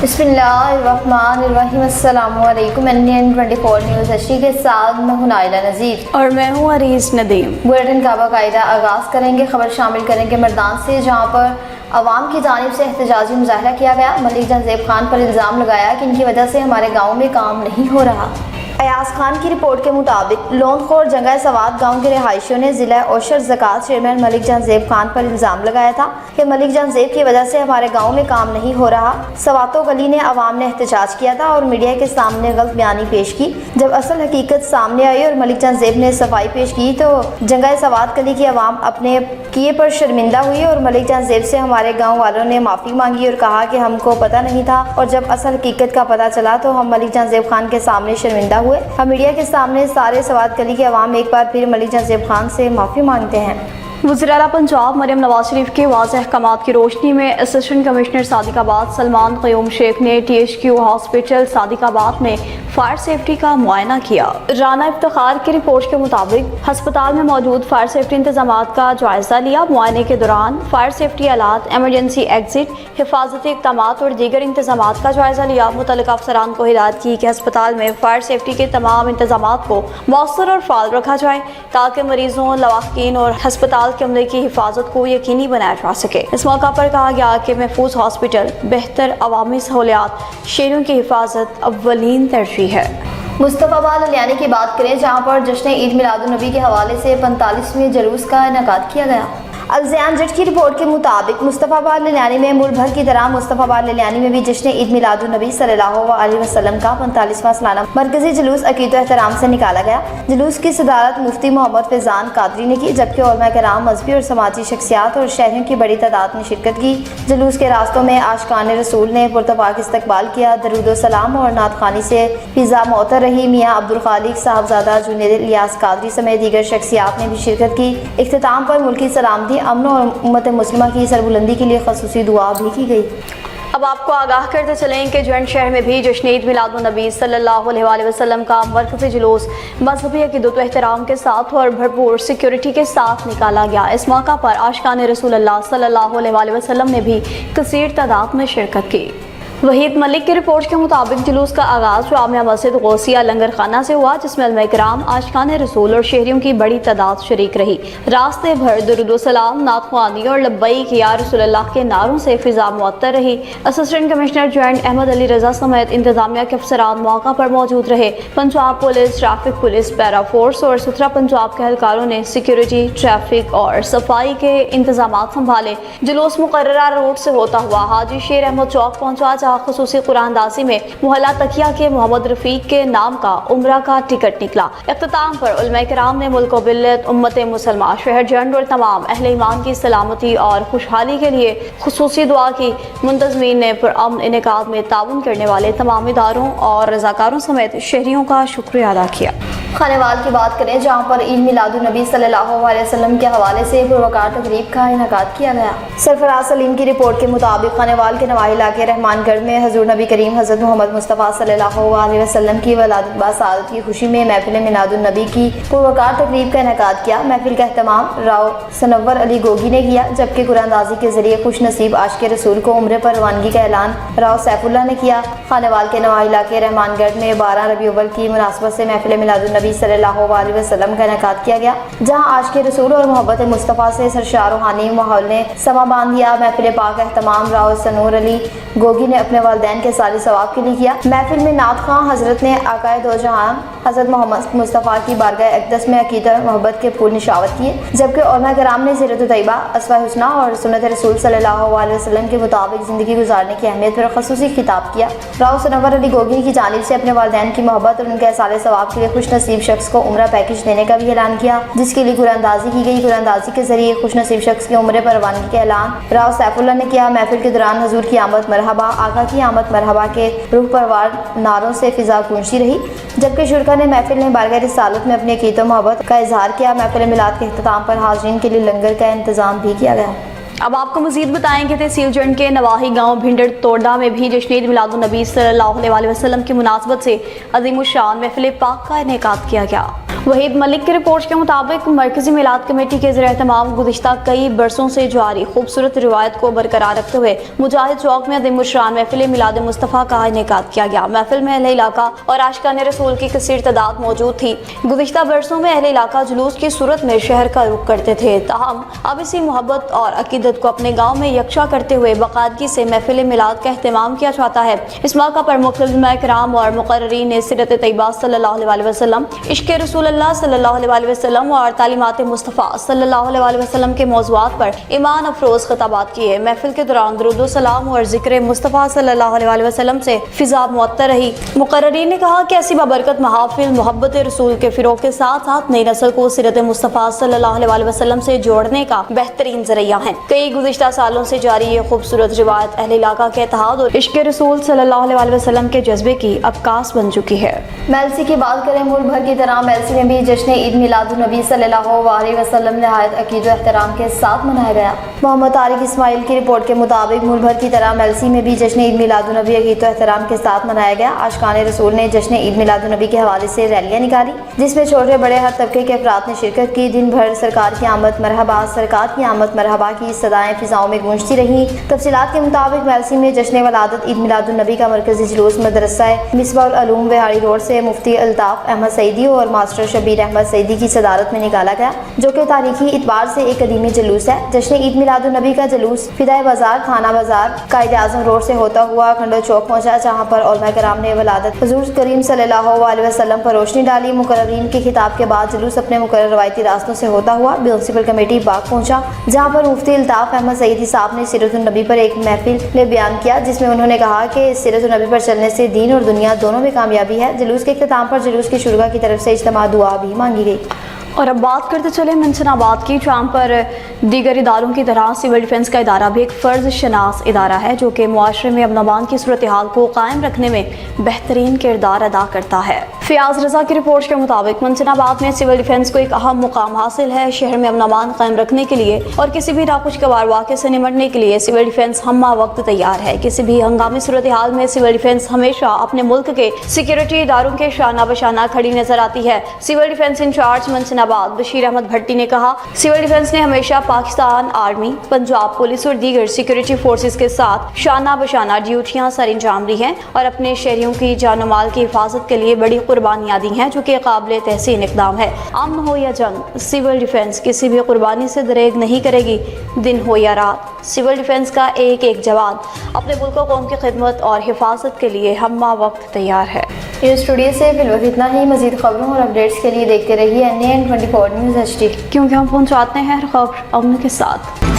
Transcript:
बिस्मिल्लाहिर्रहमानिर्रहीम। अस्सलाम वालेकुम। NN24 न्यूज़ HD के साथ मैं हूं नाइला नज़ीर और मैं हूं अरीज नदीम। बुलेटिन का बाकायदा आगाज़ करेंगे। खबर शामिल करेंगे मर्दान से, जहां पर अवाम की जानिब से एहतजाजी मुजाहरा किया गया। मलिक जंज़ेब खान पर इल्ज़ाम लगाया कि इनकी वजह से हमारे गाँव में काम नहीं हो रहा। अयाज खान की रिपोर्ट के मुताबिक लोनखोर जंगा सवात गांव के रिहायशियों ने जिला औशर ज़कात चेयरमैन मलिक जंज़ेब खान पर इल्ज़ाम लगाया था कि मलिक जंज़ेब की वजह से हमारे गांव में काम नहीं हो रहा। सवातो गली ने अवाम ने एहतजाज किया था और मीडिया के सामने गलत बयानी पेश की। जब असल हकीकत सामने आई और मलिक जंज़ेब ने सफाई पेश की तो जंगा सवात गली की अवाम अपने किए पर शर्मिंदा हुई और मलिक जंज़ेब से हमारे गाँव वालों ने माफ़ी मांगी और कहा कि हमको पता नहीं था, और जब असल हकीकत का पता चला तो हम मलिक जंज़ेब खान के सामने शर्मिंदा हुए। हम मीडिया के सामने सारे सवात गली के अवाम एक बार फिर मलिक जंज़ेब खान से माफ़ी मांगते हैं। वज़ीर-ए-आला पंजाब मरियम नवाज शरीफ के वाज़ेह अहकामात की रोशनी में असिस्टेंट कमिश्नर सादिकाबाद सलमान क़य्यूम शेख ने THQ हॉस्पिटल सादिकाबाद में फायर सेफ्टी का मुआयना किया। राना इफ्तिखार की रिपोर्ट के मुताबिक हस्पताल में मौजूद फायर सेफ्टी इंतजामात का जायजा लिया। मुआयने के दौरान फायर सेफ्टी आलात, एमरजेंसी एग्जिट, हिफाजती इक़दामात और दीगर इंतजामात का जायजा लिया। मुतल्लिक़ अफसरान को हिदायत की कि हस्पताल में फायर सेफ्टी के तमाम इंतजामात को मौसर और फाल रखा जाए ताकि मरीजों, लवाहकीन और हस्पताल के अमले की हिफाजत को यकीनी बनाया जा सके। इस मौका पर कहा गया कि महफूज हॉस्पिटल, बेहतर अवामी सहूलियात, शहरों की हिफाजत अव्वलीन तरजीह है। मुस्तफ़ाबाद ललियानी की बात करें, जहां पर जश्न ईद मिलादुन्नबी के हवाले से 45वें जुलूस का इनेकाद किया गया। अलज़ियान जट की रिपोर्ट के मुताबिक मुस्तफ़ाबाद ललियानी में मुल्क भर की तरह मुस्तफ़ाबाद ललियानी में भी जश्न ईद मिलादुन्नबी सल्लल्लाहु अलैहि वसल्लम का 45वां सालाना मरकजी जुलूस अक़ीदत व एहतराम से निकाला गया। जुलूस की सदारत मुफ्ती मोहम्मद फैज़ान कादरी ने की, जबकि उलमा कराम, मजहबी और समाजी शख्सियात और शहरियों की बड़ी तादाद ने शिरकत की। जुलूस के रास्तों में आशिकान रसूल ने पुरतपाक इस्तकबाल किया। दरूद सलाम और नात ख़ानी से फिज़ा मुअत्तर रही। मियाँ अब्दुल खालिक साहबजादा जुनैद इलियास कादरी समेत दीगर शख्सियात ने भी शिरकत की। इख्तिताम पर मुल्की सलामती, अमन और उम्मत मुस्लिमा की सरबुलंदी के लिए ख़ुसूसी दुआ भी की गई। अब आपको आगाह करते चलें कि जौन शहर में भी जश्न ईद मिलादुन्नबी सल्लल्लाहु अलैहि वसल्लम का मरकज़ी जुलूस मजहबी अक़ीदत व एहतराम के साथ और भरपूर सिक्योरिटी के साथ निकाला गया। इस मौका पर आशिकान रसूलुल्लाह सल्लल्लाहु अलैहि वसल्लम ने भी कसीर तादाद में शिरकत की। वहीद मलिक की रिपोर्ट के मुताबिक जुलूस का आगाज़ जामिया मस्जिद गौसिया लंगर खाना से हुआ, जिसमें उलमा कराम, आशिकान रसूल और शहरियों की बड़ी तादाद शरीक रही। रास्ते भर दुरूद सलाम, नात ख़्वानी और लब्बैक या रसूलल्लाह के नारों से फिज़ा मुअत्तर रही। Assistant commissioner joint Ahmad Ali Raza समेत इंतजामिया के अफसरान मौका पर मौजूद रहे। Punjab police, traffic police, para force और सुथरा पंजाब के एहलकारों ने सिक्योरिटी, ट्रैफिक और सफाई के इंतजाम संभाले। जुलूस मुकर्ररा रूट से होता हुआ हाजी शेर अहमद चौक पहुँचा, जहाँ खुसूसी कुरानदासी में मोहल्ला तकिया के मोहम्मद रफीक के नाम का उम्रा का टिकट निकला। इख्तिताम पर उलमा कराम ने मुल्क बिल्लत, उम्मत मुसलमान, शहर जंड और तमाम अहले ईमान की सलामती और खुशहाली के लिए खुसूसी दुआ की। मुंतज़मीन ने पुरअमन इनेकाद में ताउन करने वाले तमाम इदारों और रज़ाकारों समेत शहरियों का शुक्रिया अदा किया। खानेवाल की बात करें, जहाँ पर ईद मिलादुन्नबी सल्लल्लाहु अलैहि वसल्लम के हवाले से पुरवकार तकरीब का इनेकाद किया गया। सरफराज सलीम की रिपोर्ट के मुताबिक खानेवाल के नवाही इलाके रहमानगढ़ में हज़ूर नबी करीम हज़रत मोहम्मद मुस्तफ़ा सल्लल्लाहु अलैहि वसल्लम की वलादत बासआदत की खुशी में महफिल मिलादुन्नबी की पुरवकार तकरीब का इनेकाद किया। महफिल का एहतमाम राव सनव्वर अली गोगी ने किया, जबकि कुरानदाजी के जरिए खुश नसीब आशिक़ रसूल को उम्रे पर रवानगी का ऐलान राव सैफुल्लाह ने किया। खानेवाल के नवाही इलाके रहमानगढ़ में 12 रबी अव्वल की मुनासबत से महफिल मिलादुन्नबी सल्लल्लाहु अलैहि वसल्लम का इनेकाद किया गया, जहां आशिक़ रसूल और मोहब्बत मुस्तफ़ा से सरशार रूहानी माहौल ने समा बांध दिया। महफिल पाक का एहतमाम राव सनूर अली गोगी ने अपने वालिदैन के सारी सवाब के लिए किया। महफिल में नात खां हजरत ने आकाए दो जहां हजरत मोहम्मद मुस्तफ़ा की बारगाह अक़दस में अक़ीदत मोहब्बत के फूल निशावत किए, जबकि उलमा कराम ने सीरत तैयबा, अस्वा हुस्ना और सुन्नत रसूल सल्लल्लाहु अलैहि वसल्लम के मुताबिक ज़िंदगी गुजारने की अहमियत पर ख़ुसूसी खिताब किया। राव सनव्वर अली गोगी की जानिब से अपने वालिदैन की मोहब्बत और उनके सारे सवाब के लिए खुश नसीब शख्स को उम्रा पैकेज देने का भी ऐलान किया, जिसके लिए कुरानदाजी की गई। कुरानदाजी के जरिए खुश नसीब शख्स के उम्रे पर रवानगी का ऐलान राव सैफुल्लाह ने किया। महफिल के दौरान हजूर की आमद मरहबा, आका की आमद मरहबा के रूह परवार नारों से फिजा गूंजती रही, जबकि शुरका ने महफिल में बारगाह रिसालत में अपने क़ीदत मोहब्बत का इजहार किया। महफिल मिलाद के इख्तिताम पर हाज़रीन के लिए लंगर का इंतजाम भी किया गया। अब आपको मजीद बताएंगे तहसील जंड के नवाही गांव भिंडर तोड़ा में भी जश्न ईद मिलादुन्नबी सल्लल्लाहु अलैहि वसल्लम की मुनासबत से अज़ीमुश्शान महफिल पाक का इनेकाद किया गया। वहीद मलिक की रिपोर्ट के मुताबिक मरकजी मिलाद कमेटी के ज़ेर-ए-एहतमाम गुज़िश्ता कई बरसों से जारी खूबसूरत रिवायत को बरकरार रखते हुए मुजाहिद चौक में अज़ीमुश्शान महफिल मिलाद मुस्तफ़ा का इनेकाद किया गया। महफिल में अहले इलाका और आशिकान रसूल की कसीर तादाद मौजूद थी। गुज़िश्ता बरसों में अहले इलाका जुलूस की सूरत में शहर का रुख करते थे, ताहम अब इसी मोहब्बत और अकीदत को अपने गाँव में यकजा करते हुए बाकायदगी से महफिल मिलाद का एहतमाम किया जाता है। इस मौका पर मुक़ल्लिम किराम और मुक़र्रिरीन ने सीरत तैयबा सल्लल्लाहु अलैहि वसल्लम, इश्क़ रसूलुल्लाह सल्लल्लाहु अलैहि वसल्लम और तालीमात मुस्तफ़ा सल्लल्लाहु अलैहि वसल्लम के मौज़ूआत पर ईमान अफरोज़ खिताबात किए। महफिल के दौरान दुरूद व सलाम और ज़िक्र मुस्तफ़ा सल्लल्लाहु अलैहि वसल्लम से फ़िज़ा मुअत्तर रही। मुक़र्रिरीन ने कहा कि ऐसी बाबरकत महाफ़िल मोहब्बत रसूल के फ़िरोग़ के साथ साथ नई नस्ल को सीरत मुस्तफ़ा सल्लल्लाहु अलैहि वसल्लम से जोड़ने का बेहतरीन ज़रिया है। कई गुज़िश्ता सालों से जारी ये खूबसूरत रिवायत अहले इलाका के इत्तेहाद और इश्क़ रसूल सल्लल्लाहु अलैहि वसल्लम के जज्बे की अक्कास बन चुकी है। मेलसी की बात करें, मुल्क भर की तरह मेलसी में भी जश्न ईद मिलादुन नबी सल्लल्लाहु अलैहि वसल्लम नहायत अकीद व एहतराम के साथ मनाया गया। मोहम्मद तारिक इस्माइल की रिपोर्ट के मुताबिक मुल्क भर की तरह मेलसी में भी जश्न ईद मिलादुन नबी अकीद व एहतराम के साथ मनाया गया। आशिकान रसूल ने जश्न ईद मिलादुन नबी के हवाले से रैलियाँ निकाली, जिसमें छोटे बड़े हर तबके के अफराद ने शिरकत की। दिन भर सरकार की आमद मरहबा, सरकार की आमद मरहबा की सदाएं फिजाओं में गूंजती रहीं। तफसीलात के मुताबिक मेलसी में जश्न वलादत ईद मिलादुन नबी का मरकजी जुलूस मदरसा मिसबाहुल उलूम वेहाड़ी रोड से मुफ्ती अल्ताफ अहमद सईदी और मास्टर शबीर अहमद सईदी की सदारत में निकाला गया, जो कि तारीखी इतबार से एक कदीमी जुलूस है। जश्न ईद मिलादुन नबी का जुलूस फिदाए बाजार, थाना बाजार, कायदे आज़म रोड से होता हुआ खंडो चौक पहुंचा, जहां पर उलमा कराम ने वलादत हुजूर करीम सल्लल्लाहु अलैहि वसल्लम पर रोशनी डाली। मुकर्ररीन के खिताब के बाद जुलूस अपने मुकर्रर रवायती रास्तों से होता हुआ म्युनिसिपल कमेटी बाग पहुंचा, जहां पर मुफ्ती अल्ताफ अहमद सईदी साहब ने सीरतुन नबी पर एक महफिल में बयान किया, जिसमें उन्होंने कहा कि सीरतुन नबी पर चलने से दीन और दुनिया दोनों में कामयाबी है। जुलूस के इख्तिताम पर जुलूस की शुरा की तरफ से इज्तिमा दुआ भी मांगी गई। और अब बात करते चले मंशनाबाद की, जहाँ पर दीगर इदारों की तरह सिविल डिफेंस का इदारा भी एक फ़र्ज शनास इदारा है, जो कि मुआशरे में अमन अमान की सूरत हाल को कायम रखने में बेहतरीन किरदार अदा करता है। फ़ियाज़ रज़ा की रिपोर्ट के मुताबिक मंशनाबाद में सिविल डिफेंस को एक अहम मुकाम हासिल है। शहर में अमन अमान कायम रखने के लिए और किसी भी नाखुशगवार वाक़े से निपटने के लिए सिविल डिफेंस हम्मा वक्त तैयार है। किसी भी हंगामी सूरत हाल में सिविल डिफेंस हमेशा अपने मुल्क के सिक्योरिटी इदारों के शाना बशाना खड़ी नजर आती है। Civil defence in charge Manshanabad Bashir Ahmad Bhatti ने कहा, सिविल डिफेंस ने हमेशा पाकिस्तान आर्मी, पंजाब पुलिस और दीगर सिक्योरिटी फोर्सेस के साथ शाना बशाना ड्यूटियां सर अंजाम दी हैं और अपने शहरियों की जान माल की हिफाजत के लिए बड़ी कुर्बानियां दी हैं, जो कि काबिल तहसीन इक़दाम है। अमन हो या जंग, सिविल डिफेंस किसी भी कुर्बानी से दरेग नहीं करेगी। दिन हो या रात, सिविल डिफेंस का एक एक जवान अपने मुल्क कौम की खिदमत और हिफाजत के लिए हम्मा वक्त तैयार है। इस स्टूडियो से फिलहाल इतना ही। मजीद खबरों और अपडेट्स के लिए देखते रहिए NAN 24 न्यूज़ HD, क्योंकि हम पहुंचाते हैं हर खबर अमन के साथ।